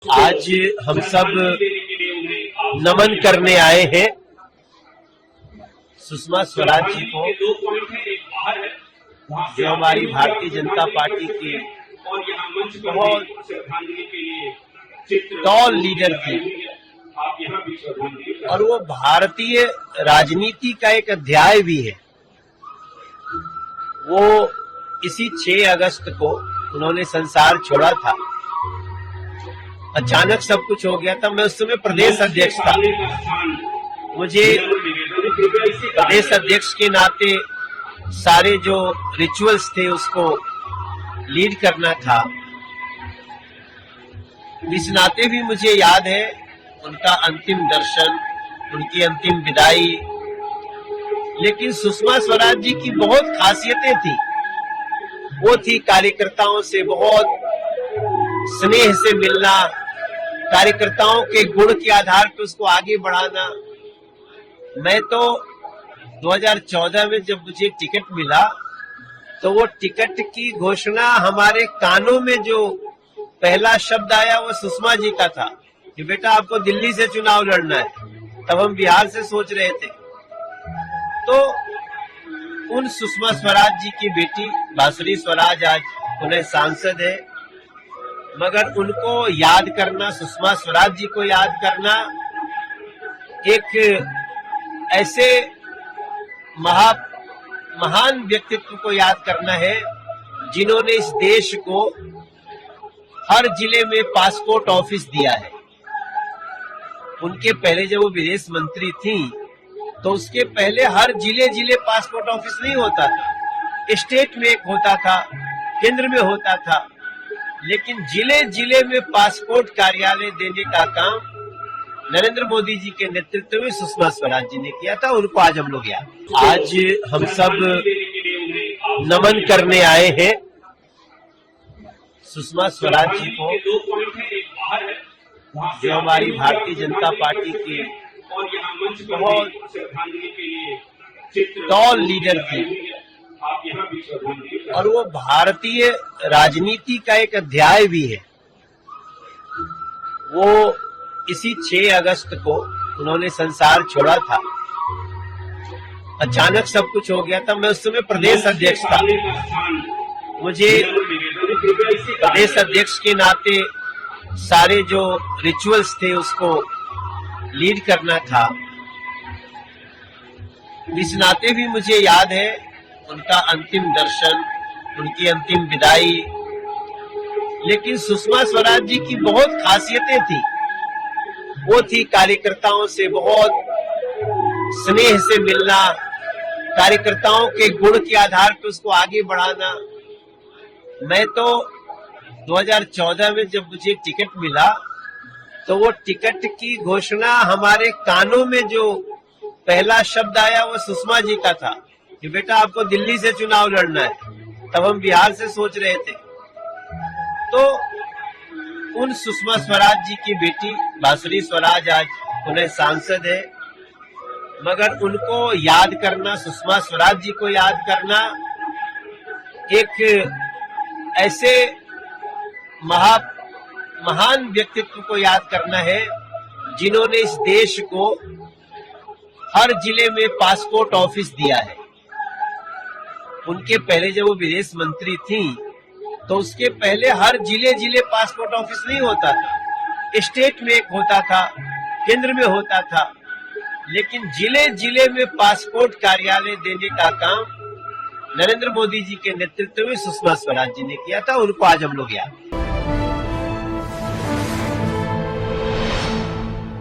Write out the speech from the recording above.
आज हम सब नमन करने आए हैं सुषमा स्वराज जी को, जो हमारी भारतीय जनता पार्टी की बहुत टॉल लीडर थी और वो भारतीय राजनीति का एक अध्याय भी है। वो इसी 6 अगस्त को उन्होंने संसार छोड़ा था। अचानक सब कुछ हो गया था। मैं उस समय प्रदेश अध्यक्ष था। मुझे प्रदेश अध्यक्ष के नाते सारे जो रिचुअल्स थे उसको लीड करना था। इस नाते भी मुझे याद है उनका अंतिम दर्शन, उनकी अंतिम विदाई। लेकिन सुषमा स्वराज जी की बहुत खासियतें थी। वो थी कार्यकर्ताओं से बहुत स्नेह से मिलना, कार्यकर्ताओं के गुण के आधार पर उसको आगे बढ़ाना। मैं तो 2014 में जब मुझे टिकट मिला तो वो टिकट की घोषणा हमारे कानों में जो पहला शब्द आया वो सुषमा जी का था कि बेटा आपको दिल्ली से चुनाव लड़ना है। तब हम बिहार से सोच रहे थे। तो उन सुषमा स्वराज जी की बेटी बांसुरी स्वराज आज उन्हें सांसद है, मगर उनको याद करना, सुषमा स्वराज जी को याद करना एक ऐसे महान व्यक्तित्व को याद करना है जिन्होंने इस देश को हर जिले में पासपोर्ट ऑफिस दिया है। उनके पहले जब वो विदेश मंत्री थी तो उसके पहले हर जिले पासपोर्ट ऑफिस नहीं होता था। स्टेट में एक होता था, केंद्र में होता था, लेकिन जिले में पासपोर्ट कार्यालय देने का काम नरेंद्र मोदी जी के नेतृत्व में सुषमा स्वराज जी ने किया था। उनको आज हम लोग याद। आज हम सब नमन करने आए हैं सुषमा स्वराज जी को, जो हमारी भारतीय जनता पार्टी की बहुत टॉल लीडर थी और वो भारतीय राजनीति का एक अध्याय भी है। वो इसी 6 अगस्त को उन्होंने संसार छोड़ा था। अचानक सब कुछ हो गया था। मैं उस समय प्रदेश अध्यक्ष था। मुझे प्रदेश अध्यक्ष के नाते सारे जो रिचुअल्स थे उसको लीड करना था। इस नाते भी मुझे याद है उनका अंतिम दर्शन, उनकी अंतिम विदाई। लेकिन सुषमा स्वराज जी की बहुत खासियतें थी। वो थी कार्यकर्ताओं से बहुत स्नेह से मिलना, कार्यकर्ताओं के गुण के आधार पर उसको आगे बढ़ाना। मैं तो 2014 में जब मुझे टिकट मिला तो वो टिकट की घोषणा हमारे कानों में जो पहला शब्द आया वो सुषमा जी का था कि बेटा आपको दिल्ली से चुनाव लड़ना है। तब हम बिहार से सोच रहे थे। तो उन सुषमा स्वराज जी की बेटी बांसुरी स्वराज आज उन्हें सांसद है, मगर उनको याद करना, सुषमा स्वराज जी को याद करना एक ऐसे महान व्यक्तित्व को याद करना है जिन्होंने इस देश को हर जिले में पासपोर्ट ऑफिस दिया है। उनके पहले जब वो विदेश मंत्री थी तो उसके पहले हर जिले पासपोर्ट ऑफिस नहीं होता था। स्टेट में एक होता था, केंद्र में होता था, लेकिन जिले में पासपोर्ट कार्यालय देने का काम नरेंद्र मोदी जी के नेतृत्व में सुषमा स्वराज जी ने किया था। उनको आज हम लोग याद।